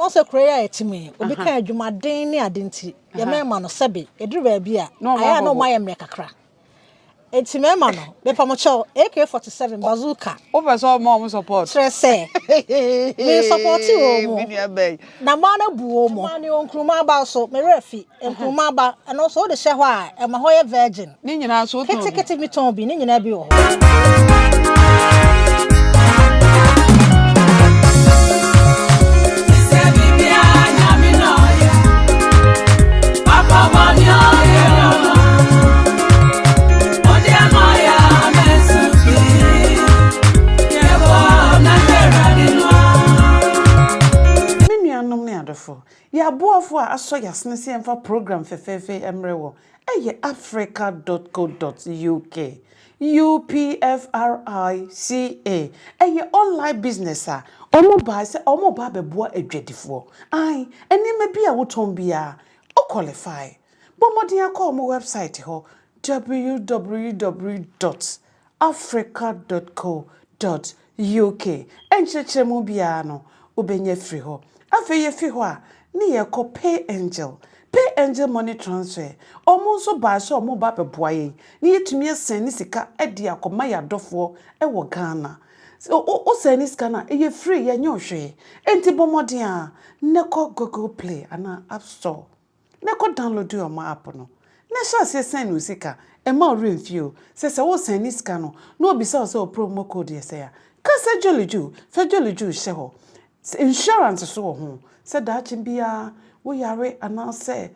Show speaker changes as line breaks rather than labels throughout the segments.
Also prayer etimi obi kan adwumaden ni adenti ye mema no sebe eduru ba bia aya no mayem ne kakra enti mema no be pamocho AK47 bazooka
o person mo support
stress me support wo mo na ma na buo mo ma ni onkruma ba so me refi onkruma ba and also the she ho a e ma ho ye virgin
ni nyina so to
kete mi ton bi ni nyina bi wo
ya boafo a aso yasne se emfa program fefefe emrewo eye africa.co.uk UPFRICA eye online business a omo ba beboa adwadifo ai enima bi a woton bia o qualify bomodin akọ mo website ho www.africa.co.uk enchechemu bia no obenya free ho afeye fi ho a ni ye ko pay angel money transfer omo so ba so omo ba beboa yen ni yetumi esen ni sika edi akoma ya dofo e wo Ghana o sen ni sika na ye free ye nyohwe enti bomodin a ne ko Google Play ana App Store ne ko download your app no na sha se sen no sika e ma renfio se wo sen ni sika no na obisa so promo code ye se ya ka se Julie Juu she ho insurance so ho se da chimbia wo yare anase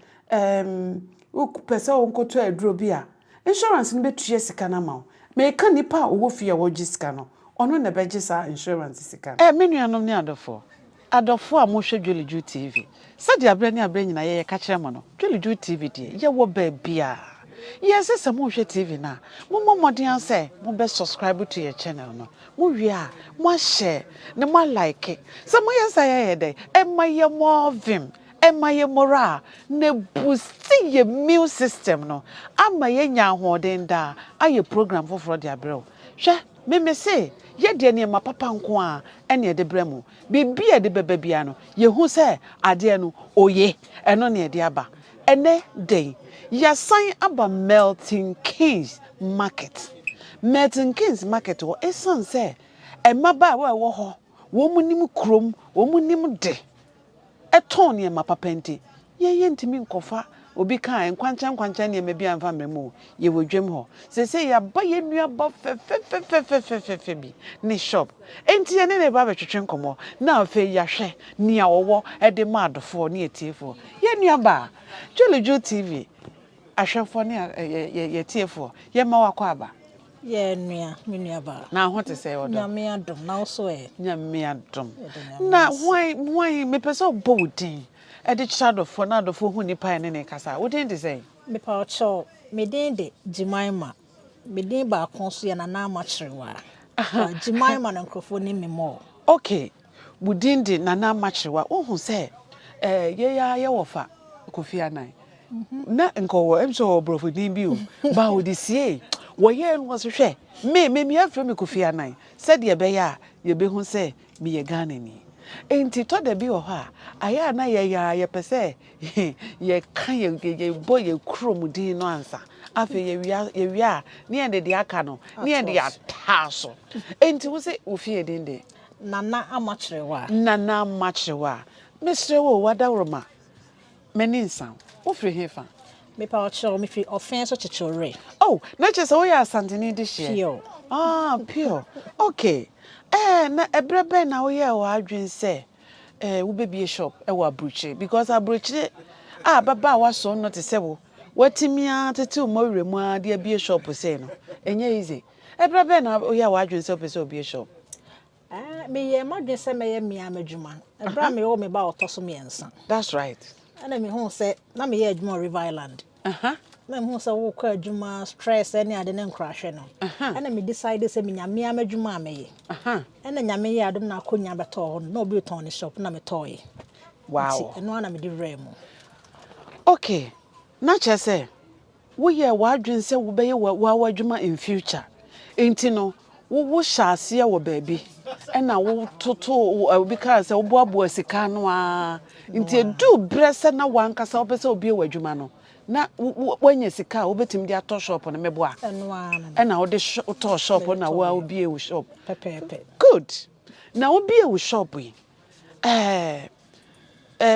wo pese wo nkoto aduro bia insurance no betue sika na ma me ka nipa wo fie wo gi sika no ono na beji sa insurance sika menuanom ni adofo a mo hwe Julie Juu TV se dia abre ni abre nyina ye ka kire mo no Julie Juu TV die ye wo ba bia yes se mo hwe TV na mo modern say mo be subscribe to your channel no mo wi a mo share ne mo like se mo yes aye dey e maye mo vim e maye mora ne boost ye immune system no amaye nya hoden da aye program for the abrel hwe me say ye de ne ma papa nko a ene de bremu bibia de beba bia no ye hu say ade no oye eno ne de aba ene dey ya sign aba Milton Keynes market o esan say emaba wa wo ho wo munim krom wo munim de eton ne ma papa nti ye ntimi nkofa obi kan nkwanchan ne ma bi anfa mremu ye wodwem ho se ya ba ye nua ba fe bi ne shop enti ye ne ba betwetwe nkomo na afa ya hwe ne a wo e de ma adofo ne etiefo ye nua ba Julie Juu TV ahwefo ne ye tiefo ye ma wakọ aba
ye nua me nua ba
na ho te se odo
nyame adom na so
nyame adom na why me pese obodin e de chadofo na adofo hu nipa ne kasa wodin de say
me pa ocho me din de Jimaima me din ba konso ye na na machirewa Jimaima na nkrofo ni me mo
okay wodin de na na machirewa ohun say ye wofa Kofi Anan na nko emso brofo din bi o ba odisie wo ye no so hwe me afre me Kofi Anan said ye be ya ye be hu say me ye Ghana ni enti to da bi wo ha aya na ye pese ye kan ye boy ye krom din no ansa afi ye wia ne ende de aka no ne ende ya taso enti wo say ofie din de
nana amachirewa
Mr. wo wadawroma meninsan ofre hefa
me pa ocho me fi offense chichore
oh na chese wo ya asanteni de hie pure okay na ebrebe na wo ye wa adwen se wo bebie shop e wa abrochi because abrochi baba wa so no te se wo watimia tete o mawremu a de bie shop se no enye easy ebrebe na wo ya wa adwen se opese obie shop
me ye madwen se me ye mia madwuma ebra me wo me ba otoso me ensa
that's right
ana me hu se na me ye adwuma River Island na me hu se wo kwa adwuma stress any ade ne nkrahwe no ana me decide se me nyame amadwuma ameye ana nyame ye adom na akonya beto ho na obi ton ne shop na me toy
wow
eno ana me di remu
okay na chese wo ye wadwen se wo be ye wa adwuma in future enti no wo hyase wo baabi ena wo toto because oboabo sika no a nti edu brese na wankasa opese obi wadwuma no na wanya sika obetim dia to shop no meboa ena wo de to shop na wa obi e wo shop
pepepe
good na obi e wo shop yi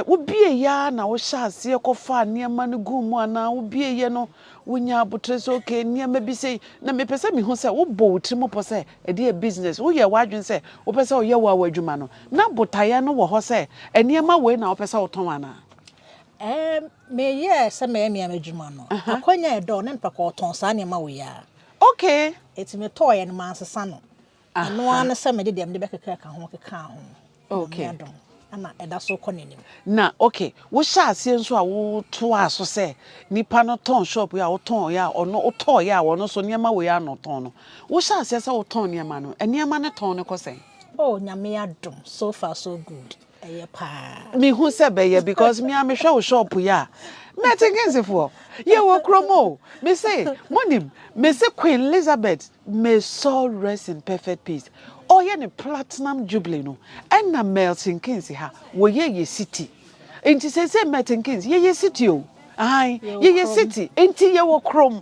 wobie ya na wo hya ase ekofa niema no gumu ana wobie ye no wonya abotre so okay niema bi sei na me pese me hu se wo bo wotrim po se e dey business wo ye wadwen se wo pese wo ye wa wadwuma no na botaye no wo ho se niema we na wo pese wo ton ana
me ye se me adwuma no akonya e do ne mpa ko ton sa niema we ya
okay
eti me toye no mansesa no ano an se me de dem de bekeka ka ho
okay
ana eda so konenim
na okay wo sha ase nso a wo to aso se nipa no ton shop ya wo ton ya ono wo to ya wo no so niema we ya no ton no wo sha ase se wo ton niema no niema ne ton ne ko sen
oh nyame adom so far so good eye pa
me hu se be ye because me am hwe wo shop ya Milton Keynes for ye wo kromo me say monim me say Queen Elizabeth may soul rest in perfect peace oh ye ne platinum jubilee no and na Milton Keynes ha wo ye city enti say Milton Keynes ye city o ai ye city enti ye wo krom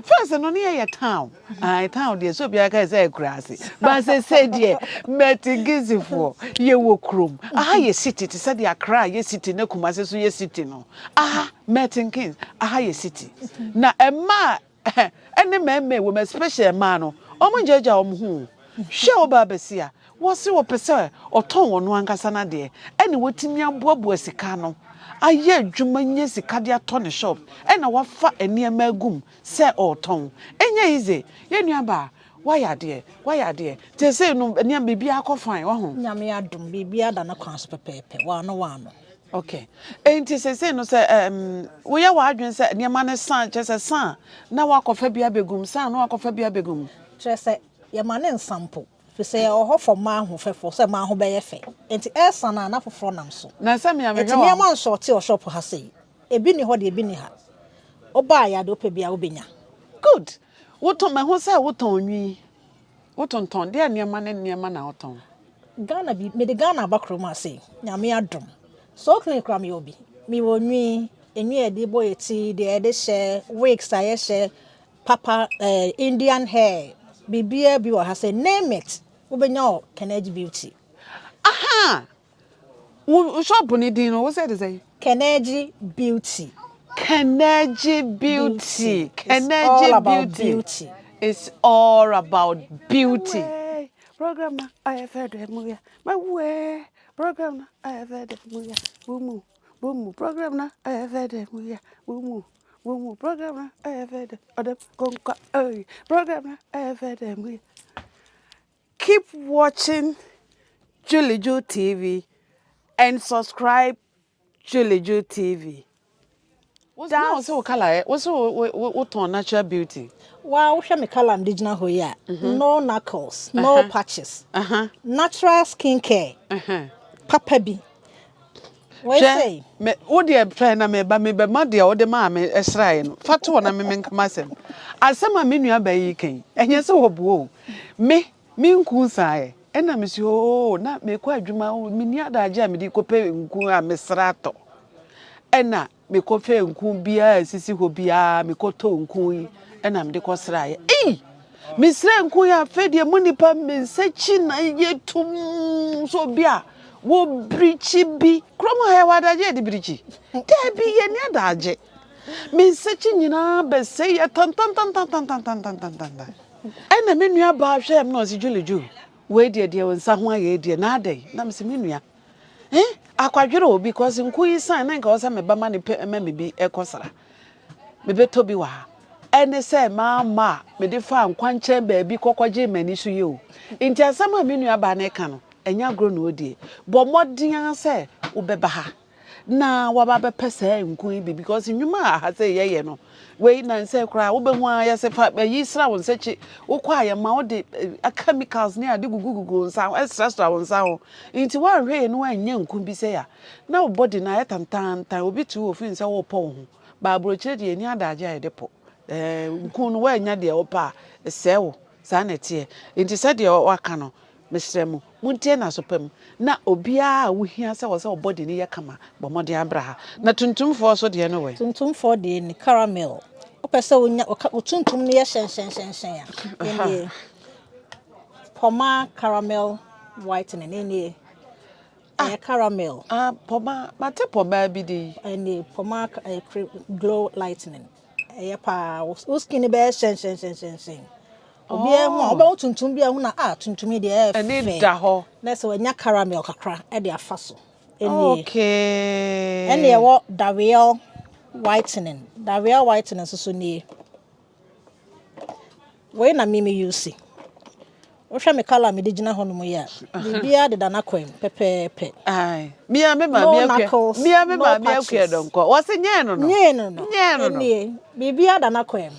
first no ne ye town ai town dey so bia ka say grassy but say dey Milton Keynes for ye wo krom ye city ti say dey Accra ye city na Kumasi so ye city no Milton Keynes ye city na emma ene meme wo special man no omo jeja omo hu hwe oba besia wo se wo pese oton wono ankasa na de ene wotimi aboabo sika no aye adwuma nya sika de ato ne shop ena wafa eniema agum se oton enya ize ye nuaba waya de te se no eniam bibia akofan wo ho
nyame adom bibia da na kwan so pepepe wa no
okay enti se no se wo ya wa adwen se eniema ne san che se san na wakofa bia begum san na wakofa bia begum
che se ye ma ne nsampo fi se oho for ma ho fefo se ma ho be ye fe enti esa na foforo nam so
na se me am
enti ne ma nso te o shop ha sei ebi ni ho de ebi ni ha oba ya de ope bia obenya
good woton me ho se woton nwi woton ton de niema na woton
Ghana bi me de Ghana bakro ma sei nyame adom so kra me obi mi wo nwi enwi e de boyeti de e de she wigs aye she papa Indian hair bibia bi wa ha say name it ubenya o Keniji Beauty
wo shop ni din no wo say de say
Keniji Beauty
Keniji Beauty Keniji Beauty it's all about beauty program na I have heard mu ya my way program na I have heard mu ya boom program na I have heard mu ya boom program na I have heard odem konka program na I have heard mu ya. Keep watching Julie Juu TV and subscribe Julie Juu TV. What's now so color? What's what on natural beauty?
Wow, hwe me color digital ho ya. No knuckles, no patches. Natural skincare. Papa bi. What say?
Me wo de try na me ba ma de wo de ma me esrae no. Fato na me nkama asem. Asem a me nua ba yi kan. Enye se wo bo. Me nku sae. Ena me si na me kwa adwuma me ni adaje a me di kope nku a me srato. Ena me kofe nku bia sisi ho bia me koto nku yi ena me de kosrae. Me sra nku ya fedie munipa me nsachi na yetum so bia wo brichi bi kroma ha wadaje de brichi da bi ye ni adaje me nsachi nyina be se ye tan ena me nua ba hwe em no si Julie Juu we de wonsa ho aye de na adai na me se me nua akwadwere obi because nku yi san na nka wo sa me ba ma ne me bi ekosara me beto bi wa ene se mama me de fa nkwanche ba bi kokwaje mani so ye o nti asama me nua ba na ka no enya gro na odie bo modin se wo beba ha na waba be pese nku bi because nwuma ha se ye no we na nse kra wo be hu ya se fa yi sra won sechi wo kwa ya ma wo de chemicals ne ade gugugugu nsa extra won nsa ho nti wa hwe no anya nku bi se ya na wo body na ya tantan obi tu ofin se wo po ho ba brochire de ni adaje ya de po nku no wa anya de wo pa se wo sa na tie nti se de waka no mesremu muntie na sopam na obia wo hia se wo se body ni ye kama bo mode abraha na tuntumfo so de no we
tuntumfo de ni caramel opese wonya tuntum ni ye hyen ya poma caramel whitening ni caramel
poma mate poma bi di
ni poma glow lightening pa o skin be hyen obi ehu oba tuntum bi ehu na tuntum de e
fe da ho
na se wanya caramel kakra e de afa so
okay
ene wo the real whitening so ni we na me use o hwe me color me de gina ho no mo ya bibia de dana kwem pepepe
ai mia me akwe donko wo se nye no
ene bibia dana kwem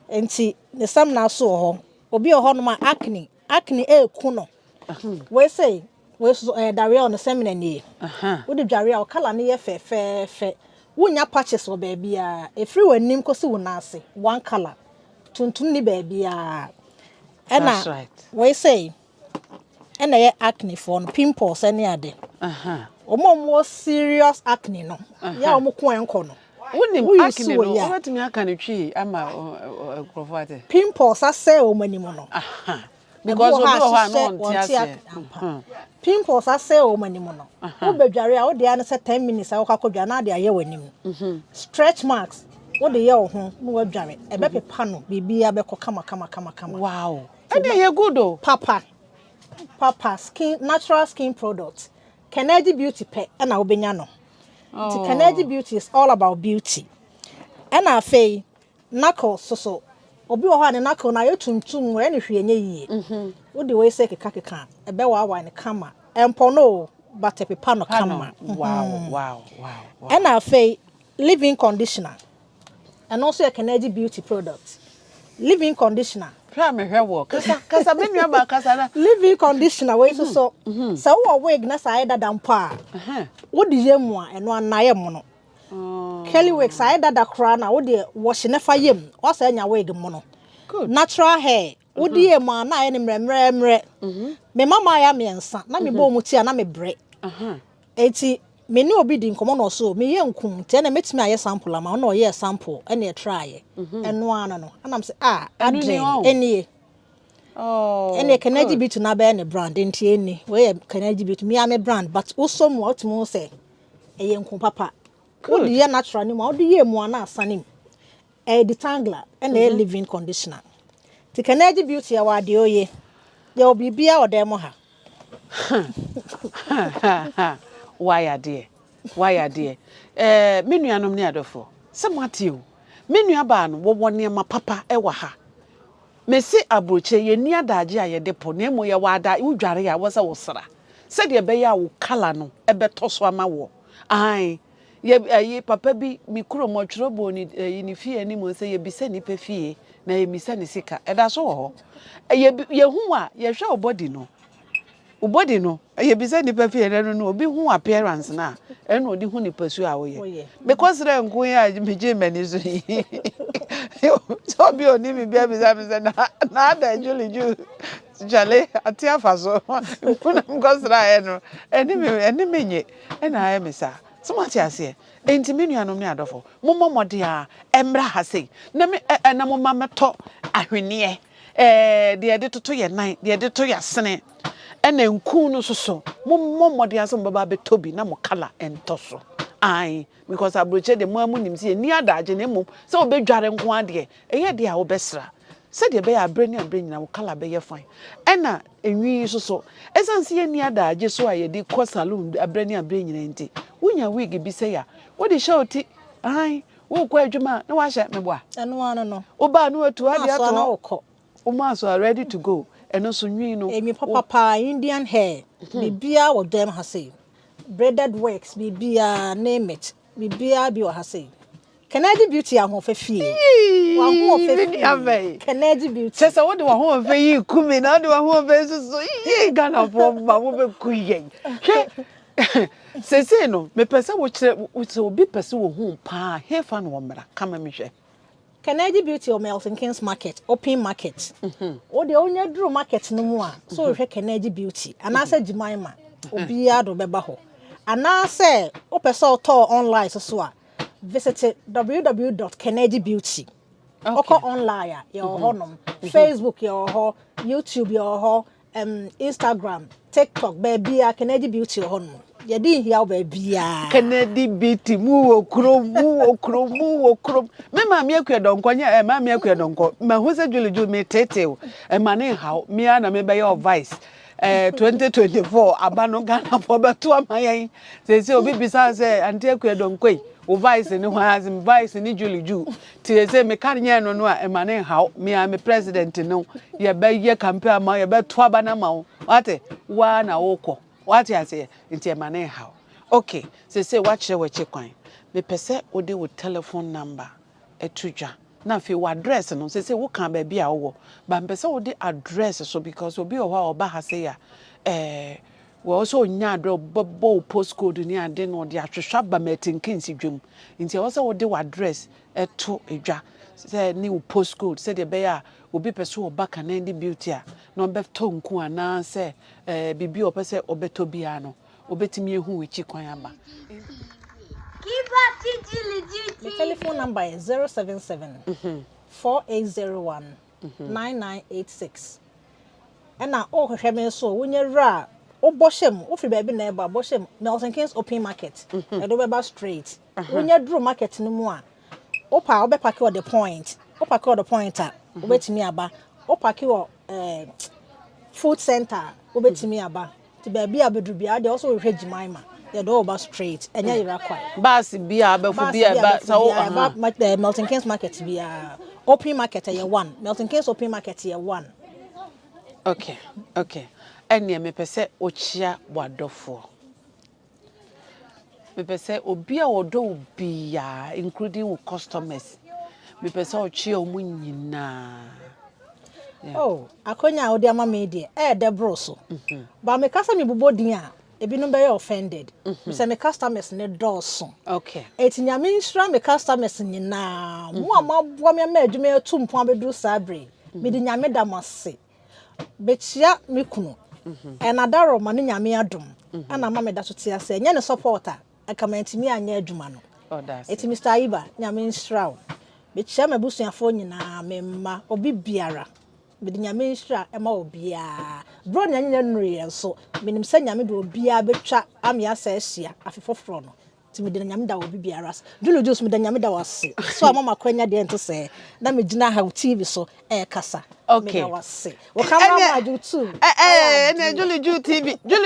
enti ne sam na so ho obi ho no ma acne eku no we say we so dare on seminar ni wo de dware o kala ne ye fe wonya patches o ba bia efri wanim kosi wo na ase one color tuntum ni ba bia ena we say ena ye acne for no pimples ene ade omo serious acne no ya omo ko enko no
Wouldn't acne no let me akane twi ama crofate
pimples ase o manimu no
because obi o ha no ntiase
pimples ase o manimu no wo bedware a wo de an se 10 minutes a wo kakodwa na de aye wanim stretch marks wo de ye wo ho no wadware e be pepa no bibia be ko kama
wow e de ye good o
papa skin natural skin product Keniji Beauty pe na wo benya no Keniji Beauty is all about beauty. And I say, knuckle so. Obi wo ha ne knuckle na yetuntum we ne hwe nye yie. Wo de we say keka e be wa ne kama. Empo no but pepa no kama.
Wow.
And I say leave-in conditioner. And also a Keniji Beauty product. Leave-in conditioner.
Try me hair work. Kasa me nua ba kasa na.
Leave-in conditioner we so. So wo wig na sa ida dampa. Wo de yemu a eno anaye mo no. Kelly wig sa ida da kra na wo de wash na fa yem. O sa nya wig mo no.
Good.
Natural hair. Wo de yemu a na aye ne mremremre. Me mama ya me nsa na me bo mu ti a na me bre. Eti me ni obi di nkomo no so me ye nkum te na metimi aye sample ama na o ye sample e na try eno ana no anam se adren enie enie Keniji Beauty na be ne brand enti eni we ye Keniji Beauty me am brand but also mo otimo se e ye nkum papa wo di ye natural ni mo wo di ye mu ana asanim e detangler e na leave-in conditioner ti Keniji Beauty ya wa de oye ye obibia o dem ha
why are dear me nuanom ne adofo se matio me nua ba no wo ne ma papa e wa ha me se abroche ye ni adaje a ye depo na emo ye wada wo dware ya wo se wo sra se de be ya wo kala no e be toso ama wo ai ye papa bi mi kuro mo twrobo ni ni fie ni mo se ye bi se ni pe fie na ye mi se ni sika e da so wo ho ye hu a ye hwe obody no ubodi no ye bisa ni pa fie no obi hu appearance na eno odi hu ni pasu a wo ye because re nko ya meje mani so so bi oni mi bia bisa na da Julie Juu jale ati afaso kuna mkosra eno eni menye ena aye misa somati ase enti menuanom ne adofo mommode a emra ha sei na me na momma meto ahwene de toto ye nan de toto ya sene ena nku no soso mommode asem baba betobi na mo kala entoso ai because abroche de mo amunim se ni adaje na mom se obedware nko ade eye de a obesra se de be ya abre nyina wo kala be ye fine ena enwi soso esanse ye ni adaje so aye di ko salon abre nyina enti wonya wig bi se ya wo de shouti ai wo kwa adwuma na wa hye meboa
eno ano no
oba no atu ade ato no o ma so are ready to go eno so nwi no
emi papa Indian hair bibia wo dem ha say braided wigs bibia name it bibia bi wo ha say Keniji Beauty ahofafie wa ahofafie Keniji Beauty
sesa wo de wa hofa yi kumi na de wa hofa so yi Ghana for ma wo be kuyen hwe sese no me pese wo kire wo obi pese wo hu pa hefa no wo mra kama me hwe
Keniji Beauty or Milton Keynes market, open market. O the only drew market no more. So we Keniji Beauty. And I said Jemima, Obia do bebaho. And I say, Opeso tour online so visit www.Keniji Beauty. Oko online your honum, Facebook your ho, YouTube your ho, Instagram, TikTok, baby, Keniji Beauty your honum. You didn't hear baby.
Keniji Beauty, mu okrom. Me ma me akua donko nya ma me akua donko. Ma hu se Julie Juu me tete e ma ne haw me na me be your vice. 2024 abano Ghana for beto amayan. Se obi bisa se anti akua donko yi. O vice ni hwazim vice ni Julie Juu. Ti se me kan nya no no a e ma ne haw me a me president no ye be ye campaign ma ye be to abana ma wo. Wate wa na woko. What you say? Into a man how? Okay, say watch your kwan. Me pese ode with telephone number. Etuja. Na fi wo address no say wo kan ba bia wo. Ba pese ode address so because obi o ha oba ha say ya we also nya adro bo postcode ni ade no de ahwehwa ba Milton Keynes dwam. Nti wo say ode wo address eto edwa. Say ni wo postcode say de be ya obi pese wo ba Keniji Beauty a no be to nku ana say bibi o pese obeto bia no obetimi ehu wichi kwan aba.
The telephone number is 077 4801 9986. And now oh hwehwe so wonye ra oboshem ofi ba bi na eba boshem Milton Keynes open market e do beba straight wonye dro market no mu a opa obepark o the point opark o the pointer obetimi aba opark o food center obetimi aba ti ba bi abedru bia dey also hwehwe Jemima the door over straight enya yira kwai
Bas bia be fu bia ba so
the Milton Keynes market bia open market ye one Milton Keynes open market ye one.
Okay. Ene me pese ochia wadofo. Me pese obi a wodo bia including with customers. Me pese ochia omu nyina.
Oh, akonya odi ama media de broso. Ba me kasa me bobodin a ebinom be offended. Me say me customers ne doso.
Okay.
Etinya me nsura me customers nyina. Mo amabo me ma adwuma etumpo abedu sabre. Me di nyame damase. Bechia me kunu. Enadaro ma ne nyame adom. Ana ma me da so tia say nya ne supporter. Aka mantimi anya adwuma no.
Oh, that's
Eti Mr. Iba nyame nsura. Bechia me busuafo nyina me ma obi biara. Bidi nyame nsura ema obia bro nya nya nuri so minim se nyame do obia betwa amia sa ahia afefoforo no ti me de nyame da obi biara Julie Juu me de nyame da wase so mama kwanya de ento se na me gina ha TV so kasa
okay.
Me da wase wo camera Juu too
na Julie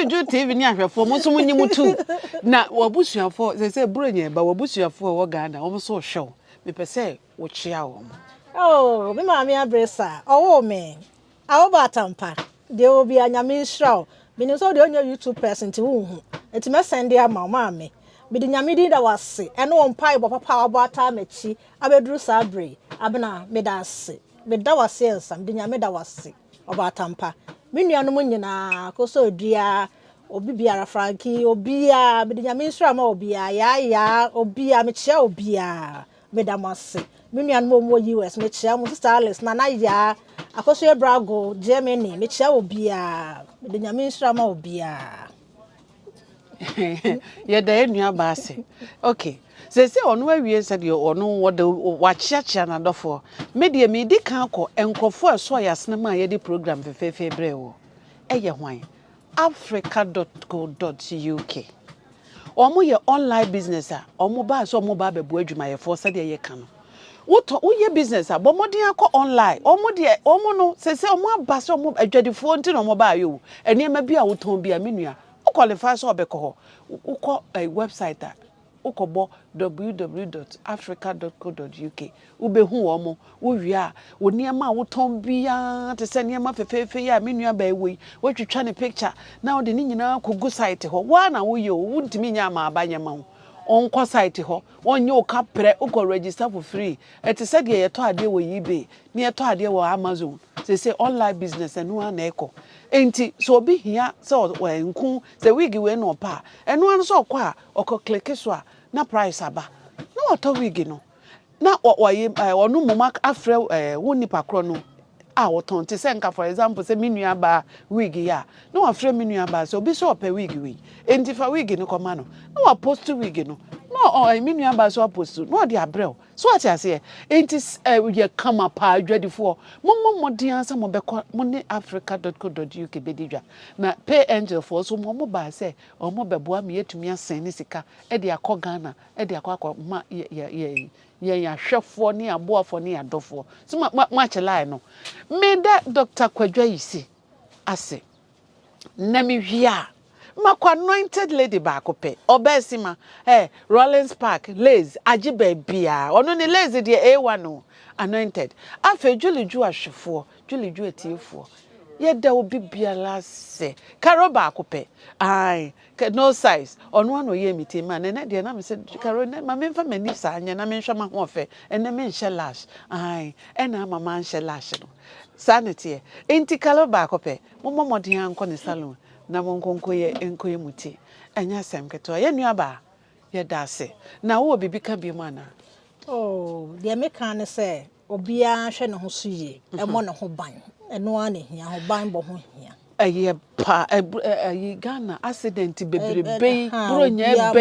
Juu TV ni ahwefo mo so munyi mutu na wabusuafo se bro nya ba wabusuafo wo Ghana wo so hwew me pese wo chia wo.
Oh, me mama abresa. Oh me. Awo batampa. De obi anyame nsraw. Me ni so de onye YouTube person ti hu hu. Enti me send ya mama me. Me de nyame di da wase. Eno on pai bo papa abo ata mechi. Abedru sabre. Abena me da ase. Me da wase ensam de nyame da wase. Oba atampa. Me nuanom nyina koso odua obi biara Frankie obia me de nyame nsraw ma obia ya obia me chia obia. Me da wase. Minian mo US me chia mo sister Alice na ya akoso Ebrago Germany me chia obia de nyame nsura ma obia
ye da enua ba ase. Okay, se onu awie se de onu wo de wa chiachia na dofo me de me di kan ko enkrofo eso yasne ma ye di program fefefe bre wo eye hwan africa.co.uk omo ye online business a omo ba so omo ba bebu adwuma ye fo se de ye kan Woto uye business a bomodin akọ online omo de omo no se omo abase omo adwadifo nti no mo ba yo ene ma bia woton bia menua o qualify so obekọ ho ukọ website a ukọbọ www.africa.co.uk ubehu omo uwie a oniema a woton bia te se niema fefefe ya menua ba ewi wotwetwa ne picture na o de ni nyina kogu site ho wa na wo yo wuntimi nya ma abanye ma ho on site ho onye o kapre o ko register for free eti said ye to ade wo eBay ni ye to ade wo Amazon say online business enu na eko enti so obi hia so nku se wig we no pa enu an so kwa o ko click so na price aba na o to wig no na onu moma afre wo nipa kro no a woton te senka for example say minua ba wig ya na wa frɛ minua ba so obi so ope wig wi enti fa wig no koma no na wa post wig no no minua ba so post no de abrel so ati ase enti ye kama pa adwadifo mo modin ansa mo bekɔ mo ne africa.co.uk bedidwa na pay angel for so mo ba say o mo beboa me yetumi asen ne sika e de akɔ Ghana e de akɔ ma ye hwefo ne aboafo ne adofo so ma chelai no me da Dr. Kwadwa yisi ase na me hwia makwa anointed lady ba kope obesima Rollins Park Lays ajiba bia ono ne Lays de A1 no anointed afa Julie Juu ahwefo Julie Juu etiefo yeda obi bia lase karo ba kope ai no size ono ano ye miti ma na de na me se karo na ma memfa mani sa anya na me hwa ma ho fe ene me nhye lash ai ena mama nhye lash no sanity enti karo ba kope mo modin anko ne salon na enkoye muti enya sem keto ye nua ba ye dase na wo bibi ka bi mu ana
de me kan ne se obia hwe ne ho so ye e mo ne ho ban eno ane hia ho ban bo ho hia
aye pa Ghana accident bebrebe bronya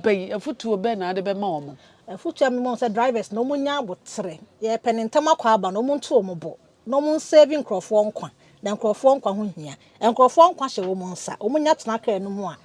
be afutu be na de be ma omo
afutu am mo se drivers no mo nya abotre ye penintam akwa aba no mo nto omo bo no mo saving crofo nkwa na nkrofo nkwa ho hia nkrofo nkwa hye wo mo nsa o mo nya tena ka enu mu a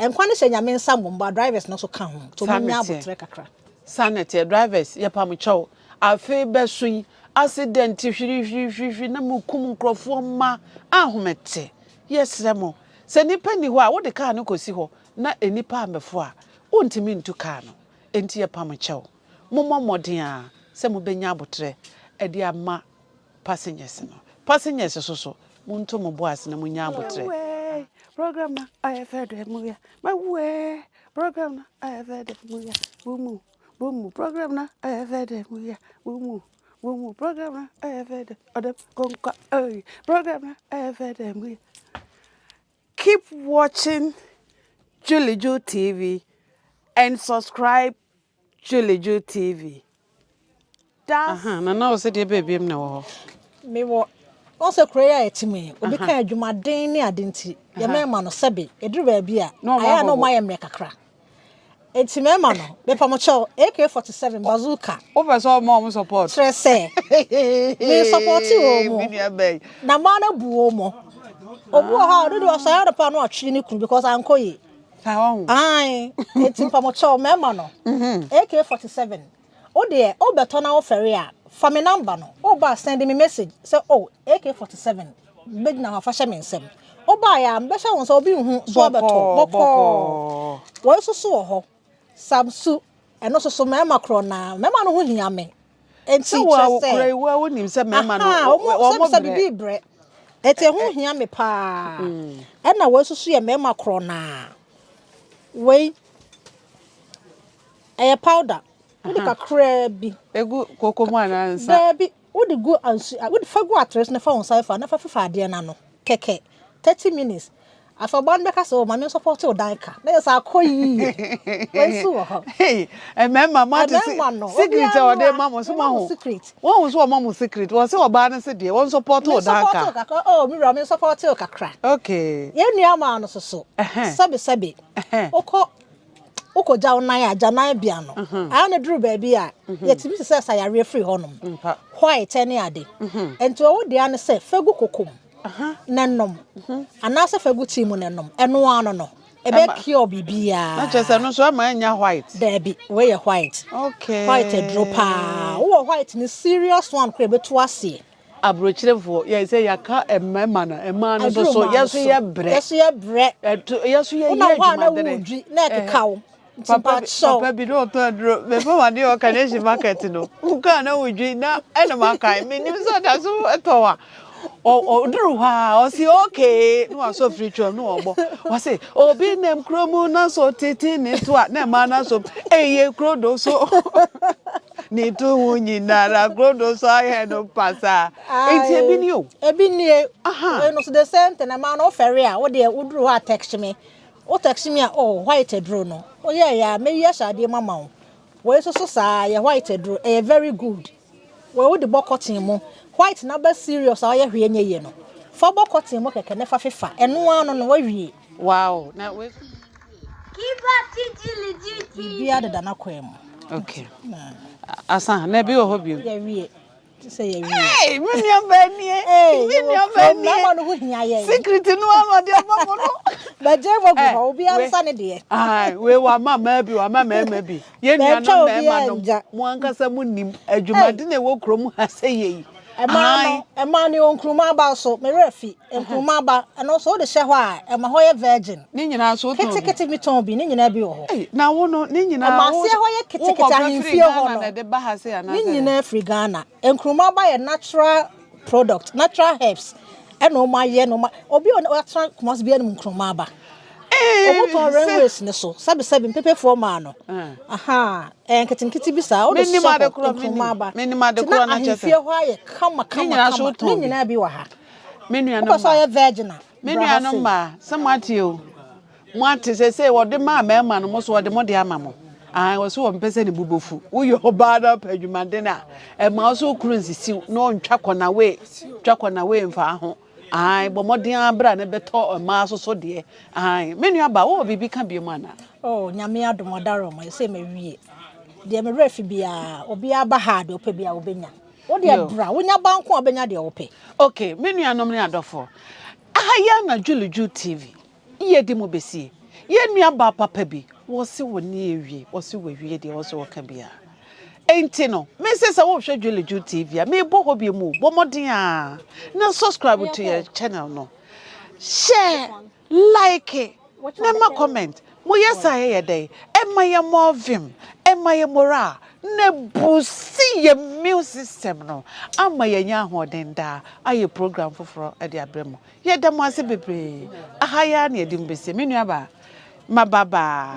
nkwa ne hye nyame nsa mbomba drivers no so ka ho to mo nya abotre kakra
sanity drivers ye pa mo chow afi besun accident hwiri na mukum nkrofo ma ahomete yesre mo se nipa ni ho a wo de car no kosi ho na enipa amefo a wontimi ntu car no enti ye pa mo chow moden a se mo benya abotre e de ama passengers so muntu mo boas na munya abotre program na I have heard mu ya my way program na I have heard mu ya bumu program na I have heard mu ya bumu program na I have heard other konka program na I have heard mu ya. Keep watching Julie Juu TV and subscribe Julie Juu TV. Na se de baby na wo
me wo also prayer etimi obi kan adwumaden ne adenti ye mema no sebe eduru ba bia aya no ma ye mre kakra enti mema no be pamocho AK47 bazooka
o be so mo support
stress me support wo mo na ma na buo mo obu ha do do so ya pa no atwe ni kru because ankoye ai enti pamocho mema no AK47 o de o beto na wo fere a for me number no oba send me message say AK47 big na fa hye me nsem oba ya mbehya won so obi hu so beto boko wo susu wo ho samsu eno susu me makro na me ma no ho hia me enti
wo krai wo nim se me ma no
wo mo bi bre eti ho hia me pa e na wo susu ye me makro na we powder Udi kakra bi
egu kokomu anansa
baby udi go ansu udi fagu atres na fa on saifa na fa fifa ade na no keke 30 minutes afa ban beka so ma me support o danka na yesa akoyi wensu ho
hey mama ma to secret o de mama so ma ho won so mama secret won se oba na se de won support o danka
oh mi ra me support o kakra
okay
ye nua ma no so sabe oko jaw nan ajanan bia no na duru ba bia yetimi se sa yare free honom white any ade ento wo de an se fagu kokom nanom ana se fagu timu nanom eno ano no ebe kio bibia
na chese no so ma anya white
baby we white
okay
white dropper wo white ni serious one kra betu ase
abrochirefo ye say yaka emma na emma no so yeso ye bre
yeso ye
adwumadere
na ekekawo
Papa bi do to adro me fa wade o kaneshi market no uka na wudwi na ena makai me nim so da so etowa o duru ha o si okay no so free tro no ogbo o say obi nem kromu na so titi ni to na ma na so eye krodo so ni to wunyi na krodo so ahe no pasa enti ebi ni
we no so the same thing na ma no ferry a wo de uduru ha text me o text me oh white draw no oh yeah me yes ade mama We so sa ye white edro e very good. We wo de bokotin mo white na ba serious a ye hwe nye ye no. For bokotin mo keke ne fa fefa. Eno ano no wa hwie.
Wow. Now we
Bibia de na kwem.
okay. Asa na bi wo bio.
Ye hwie. Ti say ye hwie.
Hey, mini ambanie. Mini
Na no ho hia ye.
Secret no am de amamo no.
Ba je mo bi ho obi ansa ne de.
Ai, we wa mama bi, wa mama bi. Ye nua no mema no. Mo ankasa mu nim adwumade na wo krom ha sey.
Ema ni onkruma ba so me refi onkruma ba and also the she ho a ema ho ye virgin
ni nyina so to
kete mi ton bi ni nyina bi ho
na wo no ni nyina
ema se ho ye kete ahemfie ho no
na de ba ha se ana
ni nyina free Ghana onkruma ba ye natural product natural herbs e no ma ye no ma obi o atra must be any onkruma ba omoton railways ne so sabi pepe for ma no aha kete bi sa o de so onkruma ba
me ni ma de kro na chese
ahemfie ho aye kama ni nyina bi wa ha
me nua no
because I virgin
me nua no ma samati o mo ate se wo de ma ma no mo so wo de mo de ama mo wo so wo mpese ne bubofu wo yo ba da padwumade na e ma so kru nsisi no ntwa kona we mfa ho bo modin abra ne beto ma so de me nua ba wo bibi ka bi mu ana
nyame adomodaro mo se me wie de me refi bia obi aba ha de ope bia obenya wo de bra wo nya banko obenya de ope
okay me nua no me adofo ahaya na Julie Juu TV iye di mo besi ye nua ba papa bi wo se wo ne ewie wo se wo wie de wo se wo ka bia enti no me se sa wo hwe Julie Juu TV a me bo ho bi mu bo modin a na subscribe to your channel no share like it na ma comment mo yesa ye dey ema ye more vim ema ye mora na busi ye immune system no ama ye nya hoden da aye program foforo e de abremo ye da mo ase bebre ahaya na edim bese me nua ba mababa